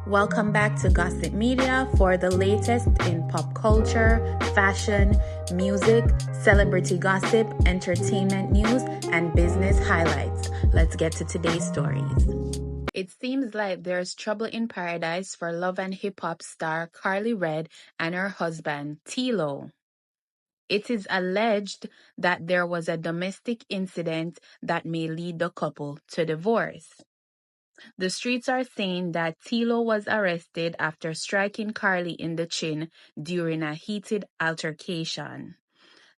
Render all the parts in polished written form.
Welcome back to Gossip Media for the latest in pop culture, fashion, music, celebrity gossip, entertainment news, and business highlights. Let's get to today's stories. It seems like there's trouble in paradise for love and hip-hop star Karlie and her husband, Tilo. It is alleged that there was a domestic incident that may lead the couple to divorce. The streets are saying that Tilo was arrested after striking Karlie in the chin during a heated altercation.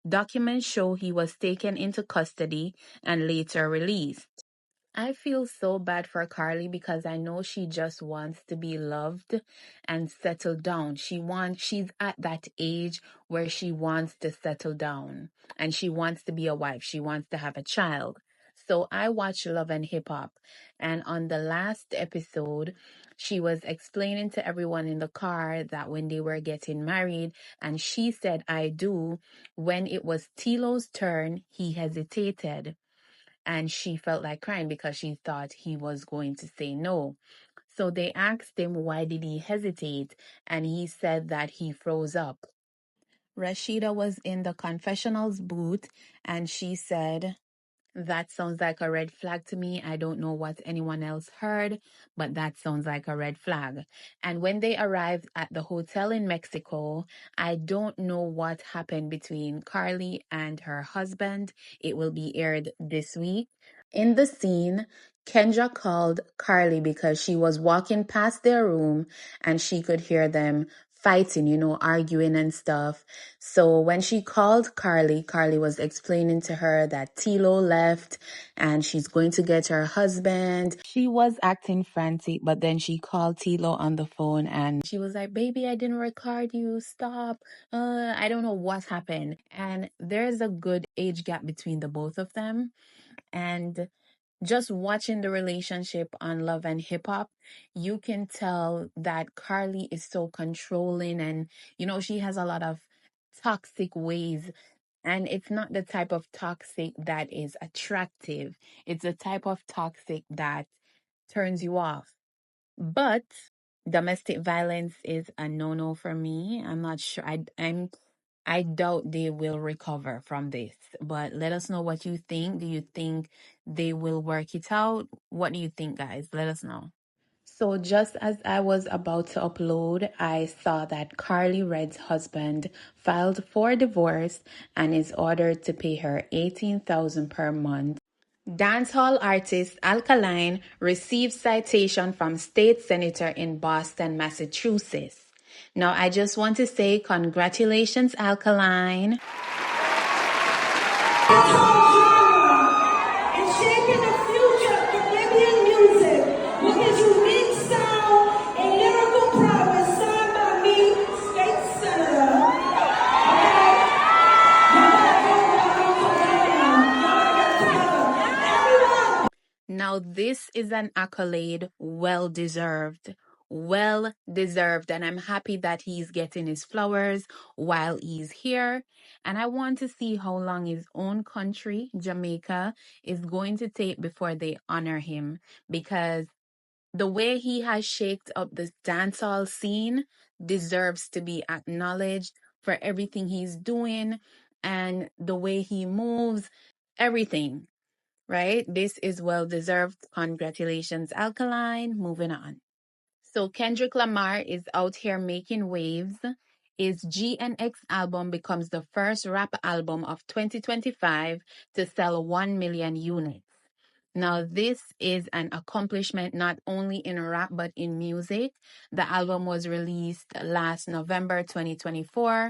Documents show he was taken into custody and later released. I feel so bad for Karlie because I know she just wants to be loved and settle down. She's at that age where she wants to settle down and she wants to be a wife. She wants to have a child. So I watch Love and Hip Hop, and on the last episode, she was explaining to everyone in the car that when they were getting married and she said I do, when it was Tilo's turn, he hesitated. And she felt like crying because she thought he was going to say no. So they asked him why did he hesitate, and he said that he froze up. Rashida was in the confessionals booth and she said, "That sounds like a red flag to me. I don't know what anyone else heard, but that sounds like a red flag." And when they arrived at the hotel in Mexico, I don't know what happened between Karlie and her husband. It will be aired this week. In the scene, Kendra called Karlie because she was walking past their room and she could hear them fighting, arguing and stuff. So when she called Karlie, Karlie was explaining to her that Tilo left and she's going to get her husband. She was acting frantic, but then she called Tilo on the phone and she was like, "Baby, I didn't record you. Stop. I don't know what happened." And there's a good age gap between the both of them. And just watching the relationship on Love and Hip Hop, you can tell that Karlie is so controlling and, she has a lot of toxic ways. And it's not the type of toxic that is attractive. It's the type of toxic that turns you off. But domestic violence is a no-no for me. I'm not sure. I doubt they will recover from this. But let us know what you think. Do you think they will work it out? What do you think, guys? Let us know. So just as I was about to upload, I saw that Karlie Red's husband filed for divorce and is ordered to pay her $18,000 per month. Dancehall artist Alkaline received citation from state senator in Boston, Massachusetts. Now, I just want to say congratulations, Alkaline. And shaping the future of Caribbean music with his unique sound and lyrical prowess, signed by me, State Senator. Now, this is an accolade well deserved. Well deserved. And I'm happy that he's getting his flowers while he's here. And I want to see how long his own country, Jamaica, is going to take before they honor him. Because the way he has shaked up the dancehall scene deserves to be acknowledged for everything he's doing and the way he moves, everything. Right? This is well deserved. Congratulations, Alkaline. Moving on. So Kendrick Lamar is out here making waves. His GNX album becomes the first rap album of 2025 to sell 1 million units. Now, this is an accomplishment not only in rap but in music. The album was released last November 2024.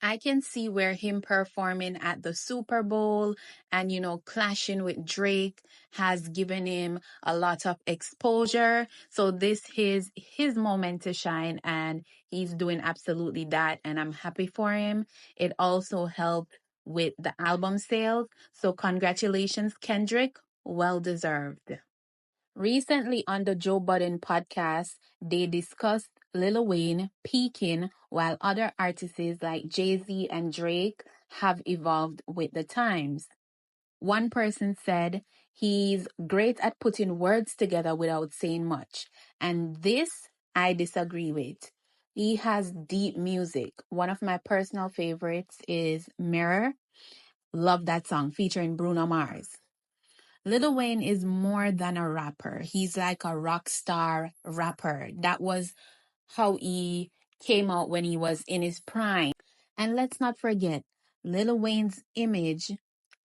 I can see where him performing at the Super Bowl and, clashing with Drake has given him a lot of exposure. So this is his moment to shine and he's doing absolutely that. And I'm happy for him. It also helped with the album sales. So congratulations, Kendrick. Well deserved. Recently on the Joe Budden podcast, they discussed Lil Wayne peaking while other artists like Jay-Z and Drake have evolved with the times. One person said he's great at putting words together without saying much. And this I disagree with. He has deep music. One of my personal favorites is Mirror. Love that song featuring Bruno Mars. Lil Wayne is more than a rapper. He's like a rock star rapper. That was how he came out when he was in his prime. And let's not forget, Lil Wayne's image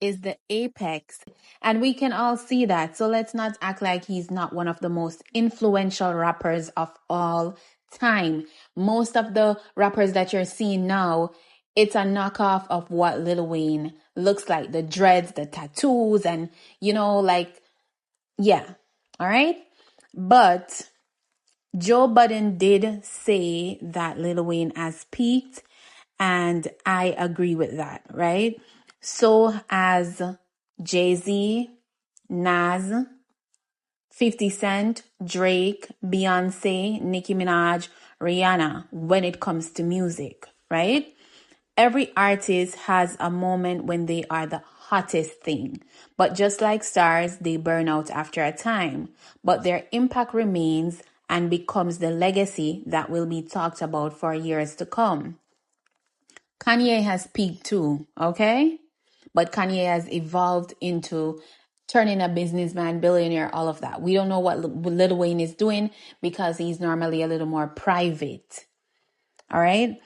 is the apex, and we can all see that. So let's not act like he's not one of the most influential rappers of all time. Most of the rappers that you're seeing now, it's a knockoff of what Lil Wayne looks like. The dreads, the tattoos, and like, yeah. All right. But Joe Budden did say that Lil Wayne has peaked, and I agree with that, right? So as Jay-Z, Nas, 50 Cent, Drake, Beyonce, Nicki Minaj, Rihanna, when it comes to music, right? Every artist has a moment when they are the hottest thing. But just like stars, they burn out after a time. But their impact remains and becomes the legacy that will be talked about for years to come. Kanye has peaked too, okay? But Kanye has evolved into turning a businessman, billionaire, all of that. We don't know what Lil Wayne is doing because he's normally a little more private. All right?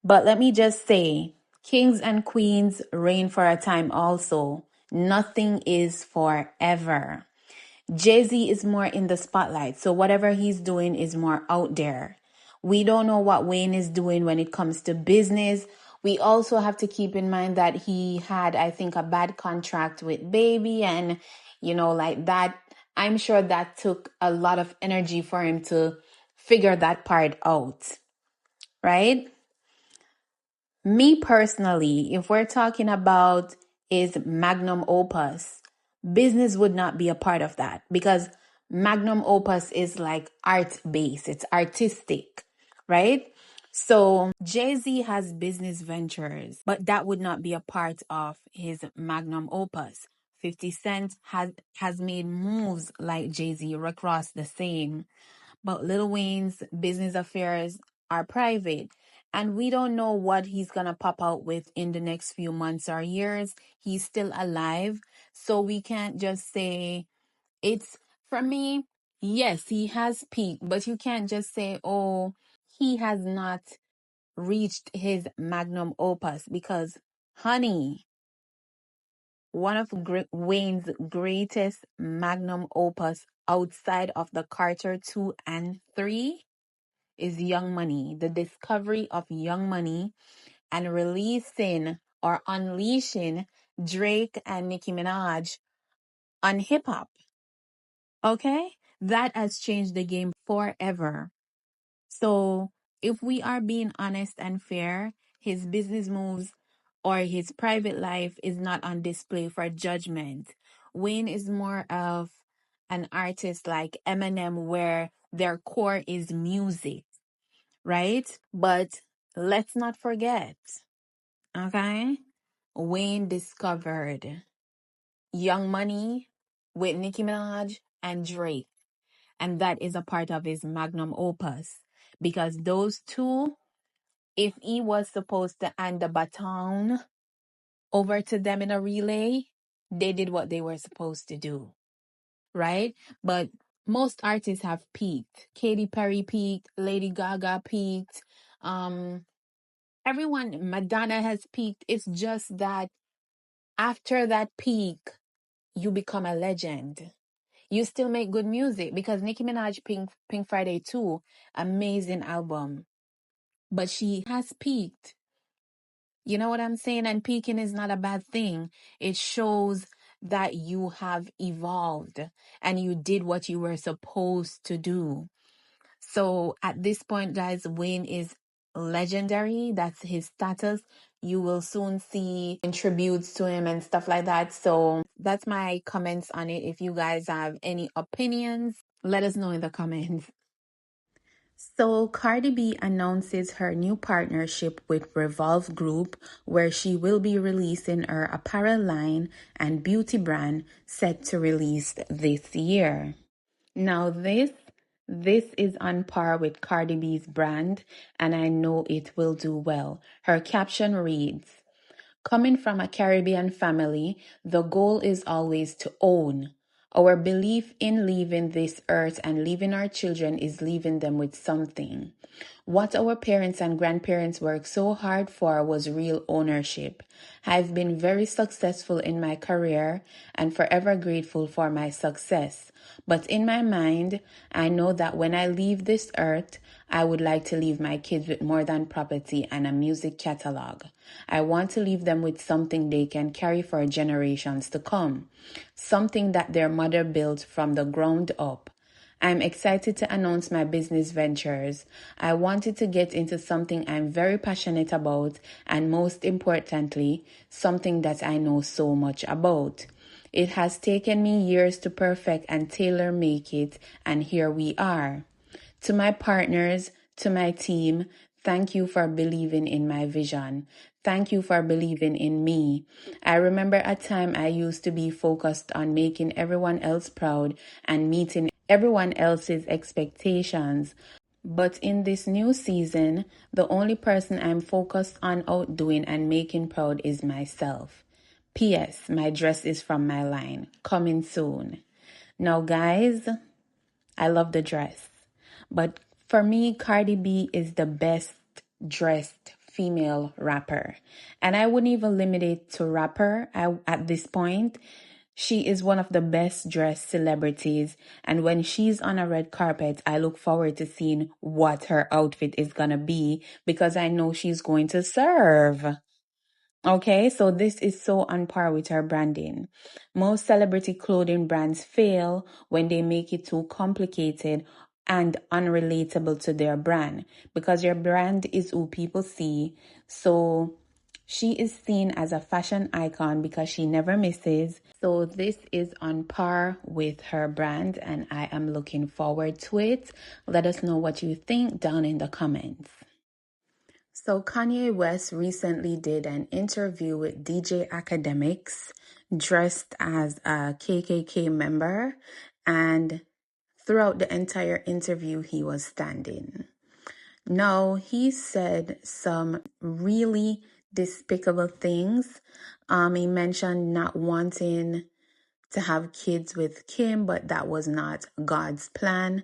But let me just say, kings and queens reign for a time also. Nothing is forever. Jay-Z is more in the spotlight, so whatever he's doing is more out there. We don't know what Wayne is doing when it comes to business. We also have to keep in mind that he had, I think, a bad contract with Baby, and like that. I'm sure that took a lot of energy for him to figure that part out, right? Me personally, if we're talking about his magnum opus, business would not be a part of that because magnum opus is like art based, it's artistic, right? So Jay-Z has business ventures, but that would not be a part of his magnum opus. 50 Cent has made moves like Jay-Z, Rick Ross the same. But Lil Wayne's business affairs are private. And we don't know what he's going to pop out with in the next few months or years. He's still alive. So we can't just say it's, for me, yes, he has peaked. But you can't just say, oh, he has not reached his magnum opus. Because, honey, one of Wayne's greatest magnum opus outside of the Carter 2 and 3 is Young Money, the discovery of Young Money and releasing or unleashing Drake and Nicki Minaj on hip hop. Okay? That has changed the game forever. So if we are being honest and fair, his business moves or his private life is not on display for judgment. Wayne is more of an artist like Eminem, where their core is music, right? But let's not forget, okay? Wayne discovered Young Money with Nicki Minaj and Drake. And that is a part of his magnum opus. Because those two, if he was supposed to hand the baton over to them in a relay, they did what they were supposed to do, right? But most artists have peaked. Katy Perry peaked, Lady Gaga peaked, everyone, Madonna has peaked. It's just that after that peak, you become a legend. You still make good music because Nicki Minaj Pink Friday 2, amazing album. But she has peaked. You know what I'm saying? And peaking is not a bad thing. It shows that you have evolved and you did what you were supposed to do. So at this point, guys, Wayne is legendary. That's his status. You will soon see tributes to him and stuff like that. So that's my comments on it. If you guys have any opinions, let us know in the comments. So Cardi B announces her new partnership with Revolve Group, where she will be releasing her apparel line and beauty brand set to release this year. Now This is on par with Cardi B's brand, and I know it will do well. Her caption reads, "Coming from a Caribbean family, the goal is always to own. Our belief in leaving this earth and leaving our children is leaving them with something. What our parents and grandparents worked so hard for was real ownership. I've been very successful in my career and forever grateful for my success. But in my mind, I know that when I leave this earth, I would like to leave my kids with more than property and a music catalog. I want to leave them with something they can carry for generations to come, something that their mother built from the ground up. I'm excited to announce my business ventures. I wanted to get into something I'm very passionate about, and most importantly, something that I know so much about. It has taken me years to perfect and tailor make it, and here we are. To my partners, to my team, thank you for believing in my vision. Thank you for believing in me. I remember a time I used to be focused on making everyone else proud and meeting everyone else's expectations. But in this new season, the only person I'm focused on outdoing and making proud is myself. P.S. My dress is from my line. Coming soon." Now, guys, I love the dress. But for me, Cardi B is the best dressed female rapper. And I wouldn't even limit it to rapper at this point. She is one of the best dressed celebrities. And when she's on a red carpet, I look forward to seeing what her outfit is going to be because I know she's going to serve. Okay, so this is so on par with her branding. Most celebrity clothing brands fail when they make it too complicated and unrelatable to their brand because your brand is who people see. So she is seen as a fashion icon because she never misses. So this is on par with her brand and I am looking forward to it. Let us know what you think down in the comments. So Kanye West recently did an interview with DJ Akademics dressed as a KKK member, and throughout the entire interview he was standing. Now, he said some really despicable things. He mentioned not wanting to have kids with Kim, but that was not God's plan.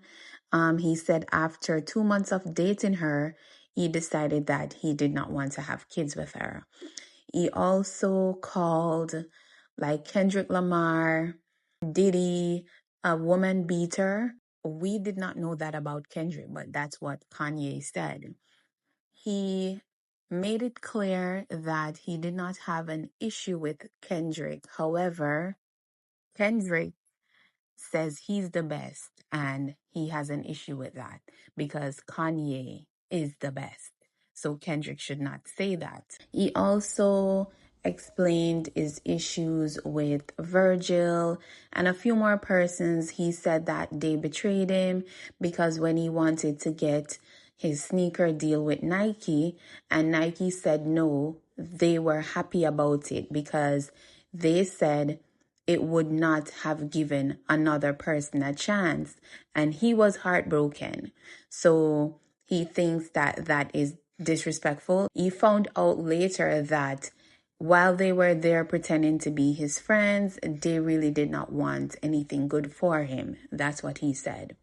He said after 2 months of dating her, he decided that he did not want to have kids with her. He also called like Kendrick Lamar, Diddy, a woman beater. We did not know that about Kendrick, but that's what Kanye said. He made it clear that he did not have an issue with Kendrick. However, Kendrick says he's the best and he has an issue with that because Kanye is the best. So Kendrick should not say that. He also explained his issues with Virgil and a few more persons. He said that they betrayed him because when he wanted to get his sneaker deal with Nike and Nike said no, they were happy about it because they said it would not have given another person a chance. And he was heartbroken. So he thinks that that is disrespectful. He found out later that while they were there pretending to be his friends, they really did not want anything good for him. That's what he said.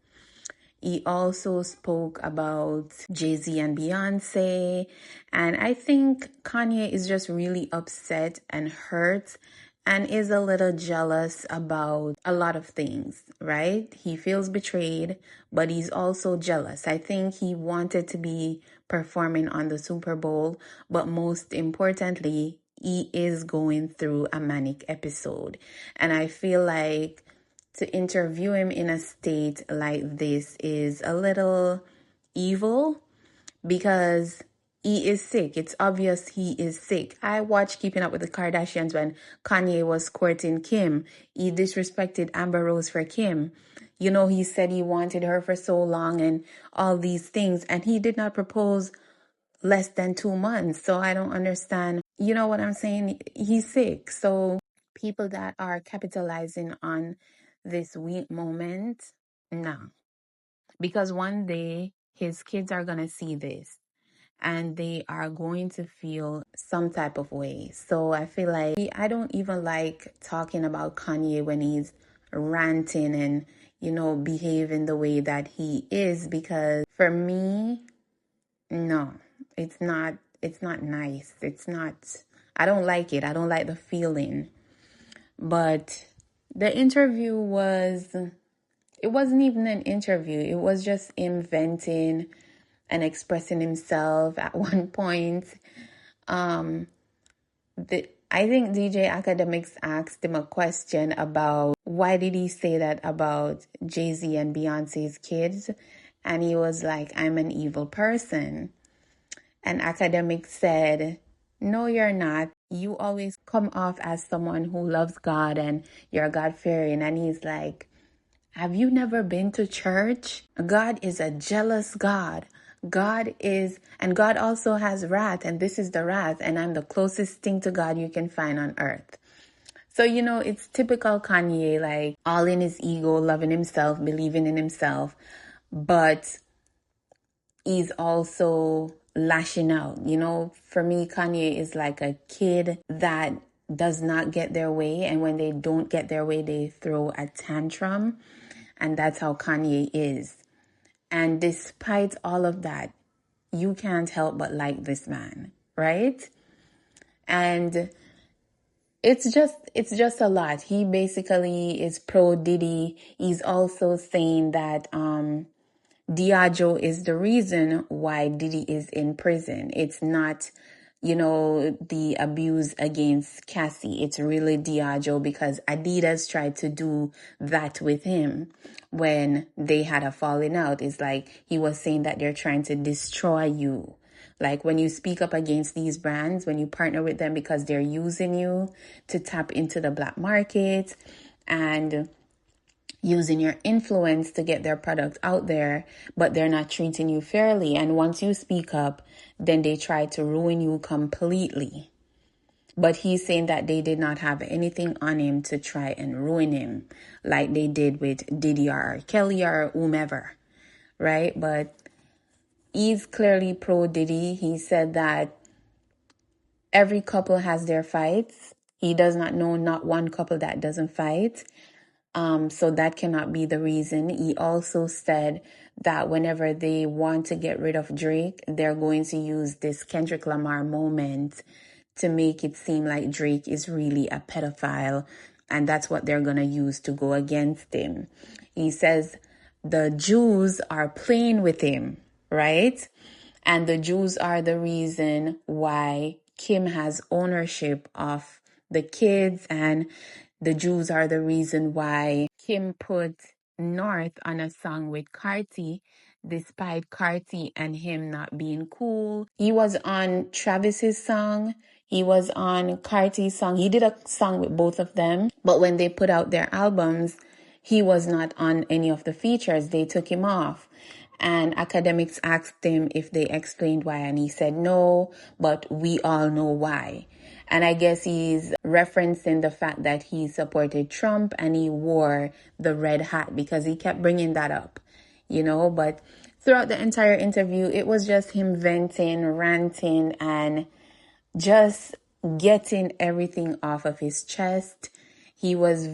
He also spoke about Jay-Z and Beyonce. And I think Kanye is just really upset and hurt and is a little jealous about a lot of things, right? He feels betrayed, but he's also jealous. I think he wanted to be performing on the Super Bowl, but most importantly, he is going through a manic episode. And I feel like to interview him in a state like this is a little evil because he is sick. It's obvious he is sick. I watched Keeping Up with the Kardashians when Kanye was courting Kim. He disrespected Amber Rose for Kim. You know, he said he wanted her for so long and all these things, and he did not propose less than 2 months. So I don't understand. You know what I'm saying? He's sick. So people that are capitalizing on this weak moment, no. because one day his kids are going to see this and they are going to feel some type of way. So I feel like I don't even like talking about Kanye when he's ranting and, behaving the way that he is, because for me, no, it's not nice. I don't like it. I don't like the feeling. But the interview it wasn't even an interview. It was just him venting and expressing himself. At one point, I think DJ Akademics asked him a question about why did he say that about Jay-Z and Beyonce's kids? And he was like, I'm an evil person. And Akademics said, no, you're not. You always come off as someone who loves God and you're God-fearing. And he's like, have you never been to church? God is a jealous God. And God also has wrath, and this is the wrath, and I'm the closest thing to God you can find on earth. So, it's typical Kanye, like all in his ego, loving himself, believing in himself, but he's also lashing out. For me, Kanye is like a kid that does not get their way, and when they don't get their way, they throw a tantrum, and that's how Kanye is. And despite all of that, you can't help but like this man, right? And it's just a lot. He basically is pro Diddy. He's also saying that Diageo is the reason why Diddy is in prison. It's not, the abuse against Cassie. It's really Diageo, because Adidas tried to do that with him when they had a falling out. It's like he was saying that they're trying to destroy you. Like when you speak up against these brands, when you partner with them because they're using you to tap into the black market and using your influence to get their product out there, but they're not treating you fairly. And once you speak up, then they try to ruin you completely. But he's saying that they did not have anything on him to try and ruin him like they did with Diddy or Kelly or whomever, right? But he's clearly pro Diddy. He said that every couple has their fights. He does not know not one couple that doesn't fight. So that cannot be the reason. He also said that whenever they want to get rid of Drake, they're going to use this Kendrick Lamar moment to make it seem like Drake is really a pedophile. And that's what they're going to use to go against him. He says the Jews are playing with him, right? And the Jews are the reason why Kim has ownership of the kids, and the Jews are the reason why Kim put North on a song with Cardi, despite Cardi and him not being cool. He was on Travis's song. He was on Cardi's song. He did a song with both of them. But when they put out their albums, he was not on any of the features. They took him off. And Akademics asked him if they explained why, and he said no, but we all know why. And I guess he's referencing the fact that he supported Trump and he wore the red hat, because he kept bringing that up, But throughout the entire interview, it was just him venting, ranting, and just getting everything off of his chest. He was,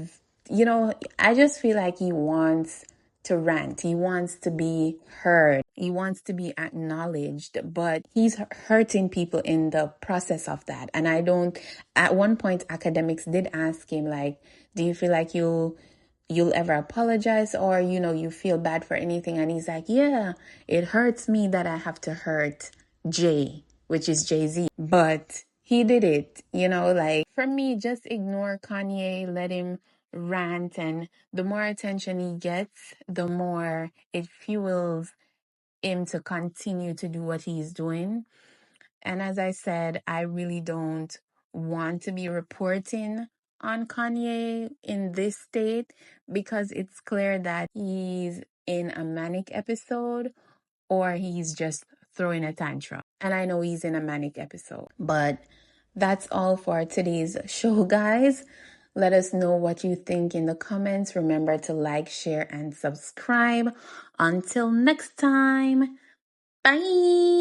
I just feel like he wants to rant. He wants to be heard. He wants to be acknowledged, but he's hurting people in the process of that. And at one point, Akademics did ask him, like, do you feel like you'll ever apologize, or, you feel bad for anything? And he's like, yeah, it hurts me that I have to hurt Jay, which is Jay-Z. But he did it, like, for me, just ignore Kanye, let him rant, and the more attention he gets, the more it fuels him to continue to do what he's doing. And as I said, I really don't want to be reporting on Kanye in this state, because it's clear that he's in a manic episode or he's just throwing a tantrum. And I know he's in a manic episode. But that's all for today's show, guys. Let us know what you think in the comments. Remember to like, share, and subscribe Until next time, bye.